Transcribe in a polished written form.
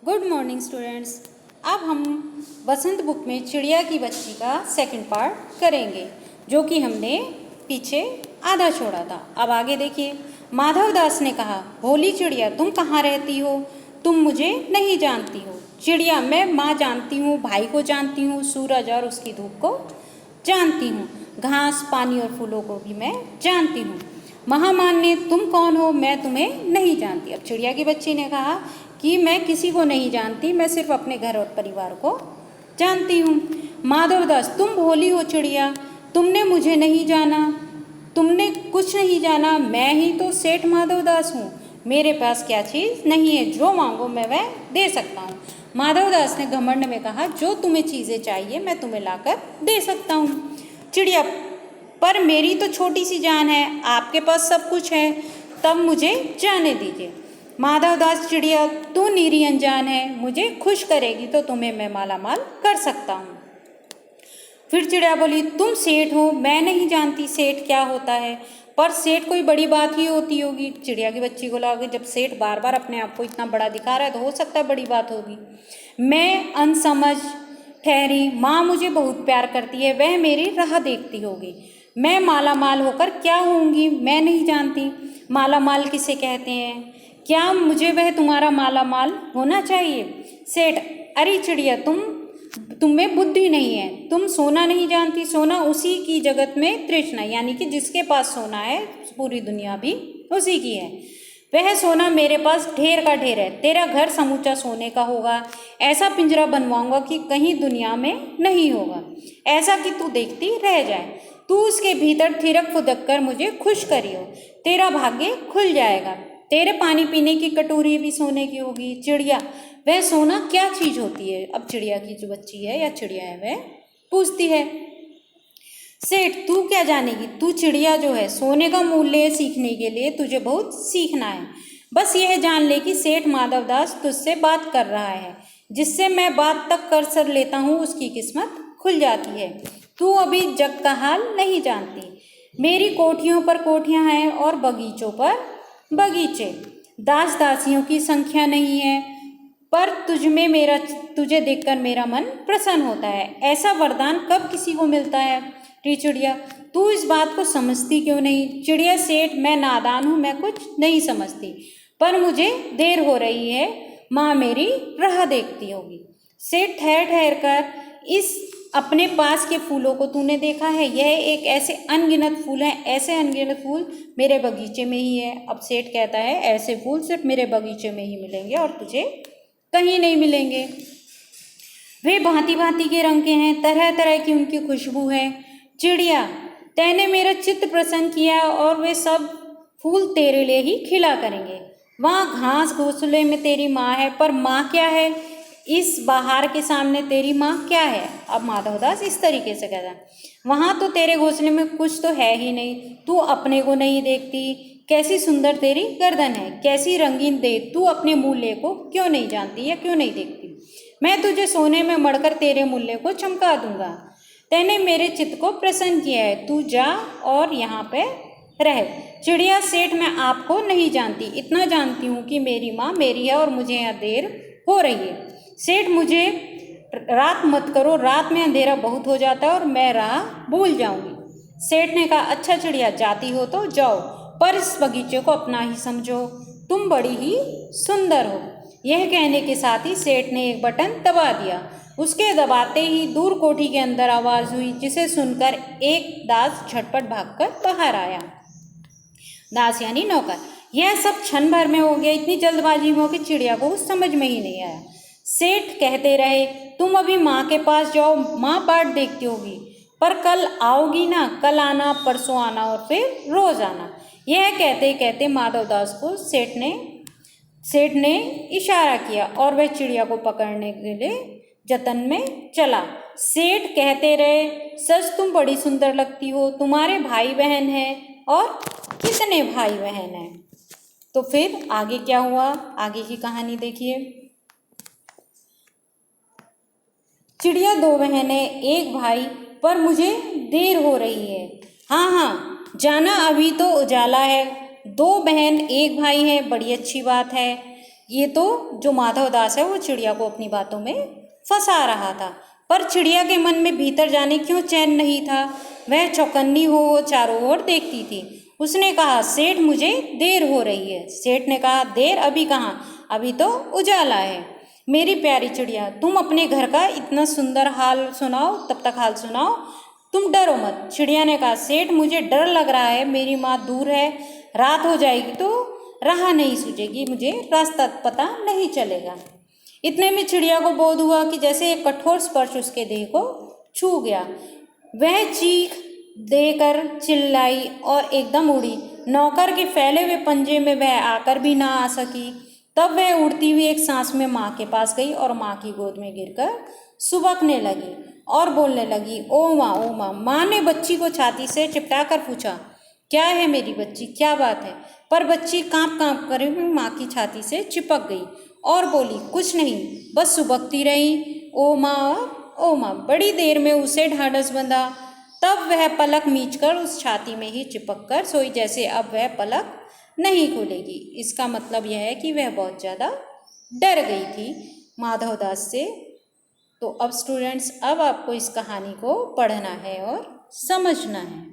Good morning students. अब हम बसंत book में चिड़िया की बच्ची का सेकंड पार्ट करेंगे, जो कि हमने पीछे आधा छोड़ा था। अब आगे देखिए। माधव दास ने कहा, भोली चिड़िया तुम कहाँ रहती हो? तुम मुझे नहीं जानती हो। चिड़िया, मैं माँ जानती हूँ, भाई को जानती हूँ, सूरज और उसकी धूप को जानती हूँ, घास पानी और फूलों को भी मैं जानती हूँ। महामान्य, तुम कौन हो? मैं तुम्हें नहीं जानती। अब चिड़िया की बच्ची ने कहा कि मैं किसी को नहीं जानती, मैं सिर्फ अपने घर और परिवार को जानती हूँ। माधवदास, तुम भोली हो चिड़िया, तुमने मुझे नहीं जाना, तुमने कुछ नहीं जाना। मैं ही तो सेठ माधवदास हूँ। मेरे पास क्या चीज़ नहीं है, जो मांगो मैं वह दे सकता हूँ। माधवदास ने घमंड में कहा, जो तुम्हें चीज़ें चाहिए मैं तुम्हें लाकर दे सकता हूँ। चिड़िया, पर मेरी तो छोटी सी जान है, आपके पास सब कुछ है, तब मुझे जाने दीजिए। माधवदास, चिड़िया तू नीरी अनजान है, मुझे खुश करेगी तो तुम्हें मैं माला माल कर सकता हूँ। फिर चिड़िया बोली, तुम सेठ हो, मैं नहीं जानती सेठ क्या होता है, पर सेठ कोई बड़ी बात ही होती होगी। चिड़िया की बच्ची को लगा, जब सेठ बार बार अपने आप को इतना बड़ा दिखा रहा है तो हो सकता है बड़ी बात होगी। मैं अनसमझ ठहरी, माँ मुझे बहुत प्यार करती है, वह मेरी राह देखती होगी। मैं माला माल होकर क्या होंगी, मैं नहीं जानती। माला माल किसे कहते हैं? क्या मुझे वह तुम्हारा माला माल होना चाहिए? सेठ, अरे चिड़िया, तुम में बुद्धि नहीं है, तुम सोना नहीं जानती। सोना उसी की जगत में तृष्णा, यानी कि जिसके पास सोना है पूरी दुनिया भी उसी की है। वह सोना मेरे पास ढेर का ढेर है। तेरा घर समूचा सोने का होगा, ऐसा पिंजरा बनवाऊंगा कि कहीं दुनिया में नहीं होगा, ऐसा कि तू देखती रह जाए। तू उसके भीतर थिरक फुदक कर मुझे खुश करियो, तेरा भाग्य खुल जाएगा। तेरे पानी पीने की कटोरी भी सोने की होगी। चिड़िया, वह सोना क्या चीज़ होती है? अब चिड़िया की जो बच्ची है या चिड़िया है वह पूछती है। सेठ, तू क्या जानेगी, तू चिड़िया जो है, सोने का मूल्य सीखने के लिए तुझे बहुत सीखना है। बस यह जान ले कि सेठ माधवदास तुझसे बात कर रहा है, जिससे मैं बात तक कर लेता हूँ उसकी किस्मत खुल जाती है। तू अभी जग का हाल नहीं जानती। मेरी कोठियों पर कोठियाँ हैं और बगीचों पर बगीचे, दास दासियों की संख्या नहीं है, पर तुझे देखकर मेरा मन प्रसन्न होता है। ऐसा वरदान कब किसी को मिलता है? चिड़िया, तू इस बात को समझती क्यों नहीं? चिड़िया, सेठ मैं नादान हूँ, मैं कुछ नहीं समझती, पर मुझे देर हो रही है, माँ मेरी राह देखती होगी। सेठ, ठहर ठहर कर, इस अपने पास के फूलों को तूने देखा है? यह एक ऐसे अनगिनत फूल हैं, ऐसे अनगिनत फूल मेरे बगीचे में ही है। अब सेठ कहता है, ऐसे फूल सिर्फ मेरे बगीचे में ही मिलेंगे और तुझे कहीं नहीं मिलेंगे। वे भांति भांति के रंग के हैं, तरह तरह की उनकी खुशबू है। चिड़िया, तैने मेरा चित्त प्रसन्न किया और वे सब फूल तेरे लिए ही खिला करेंगे। वहाँ घास घोंसले में तेरी माँ है, पर माँ क्या है इस बहार के सामने? तेरी माँ क्या है? अब माधवदास इस तरीके से कहता है, वहाँ तो तेरे घोंसले में कुछ तो है ही नहीं, तू अपने को नहीं देखती। कैसी सुंदर तेरी गर्दन है, कैसी रंगीन दे, तू अपने मूल्य को क्यों नहीं जानती या क्यों नहीं देखती? मैं तुझे सोने में मढ़कर तेरे मूल्य को चमका दूंगा। तैने मेरे चित्त को प्रसन्न किया है, तू जा और यहाँ पे रह। चिड़िया, सेठ मैं आपको नहीं जानती, इतना जानती हूँ कि मेरी माँ मेरी है और मुझे यहाँ देर हो रही है। सेठ, मुझे रात मत करो, रात में अंधेरा बहुत हो जाता है और मैं राह भूल जाऊंगी। सेठ ने कहा, अच्छा चिड़िया, जाती हो तो जाओ, पर इस बगीचे को अपना ही समझो, तुम बड़ी ही सुंदर हो। यह कहने के साथ ही सेठ ने एक बटन दबा दिया। उसके दबाते ही दूर कोठी के अंदर आवाज़ हुई, जिसे सुनकर एक दास झटपट भागकर बाहर आया। दास यानी नौकर। यह सब क्षण भर में हो गया, इतनी जल्दबाजी में हो कि चिड़िया को कुछ समझ में ही नहीं आया। सेठ कहते रहे, तुम अभी माँ के पास जाओ, माँ बाट देखती होगी, पर कल आओगी ना? कल आना, परसों आना और फिर रोज आना। यह कहते कहते माधवदास को सेठ ने इशारा किया और वह चिड़िया को पकड़ने के लिए जतन में चला। सेठ कहते रहे, सच तुम बड़ी सुंदर लगती हो, तुम्हारे भाई बहन हैं और कितने भाई बहन हैं? तो फिर आगे क्या हुआ, आगे की कहानी देखिए। चिड़िया, दो बहनें एक भाई, पर मुझे देर हो रही है। हाँ हाँ जाना, अभी तो उजाला है। दो बहन एक भाई है, बड़ी अच्छी बात है। ये तो जो माधव दास है वो चिड़िया को अपनी बातों में फंसा रहा था, पर चिड़िया के मन में भीतर जाने क्यों चैन नहीं था। वह चौकन्नी हो चारों ओर देखती थी। उसने कहा, सेठ मुझे देर हो रही है। सेठ ने कहा, देर अभी कहाँ, अभी तो उजाला है। मेरी प्यारी चिड़िया, तुम अपने घर का इतना सुंदर हाल सुनाओ, तब तक हाल सुनाओ, तुम डरो मत। चिड़िया ने कहा, सेठ मुझे डर लग रहा है, मेरी माँ दूर है, रात हो जाएगी तो राह नहीं सूझेगी, मुझे रास्ता पता नहीं चलेगा। इतने में चिड़िया को बोध हुआ कि जैसे एक कठोर स्पर्श उसके देह को छू गया। वह चीख देकर चिल्लाई और एकदम उड़ी। नौकर के फैले हुए पंजे में वह आकर भी ना आ सकी। तब वह उड़ती हुई एक सांस में माँ के पास गई और माँ की गोद में गिरकर सुबकने लगी और बोलने लगी, ओ माँ, ओ माँ। माँ ने बच्ची को छाती से चिपटा कर पूछा, क्या है मेरी बच्ची, क्या बात है। पर बच्ची काँप काँप कर माँ की छाती से चिपक गई और बोली, कुछ नहीं, बस सुबकती रही। ओ माँ, ओ माँ। बड़ी देर में उसे ढाढ़स बंधा। तब वह पलक मीचकर उस छाती में ही चिपक कर सोई, जैसे अब वह पलक नहीं खोलेगी। इसका मतलब यह है कि वह बहुत ज़्यादा डर गई थी माधवदास से। तो अब स्टूडेंट्स, अब आपको इस कहानी को पढ़ना है और समझना है।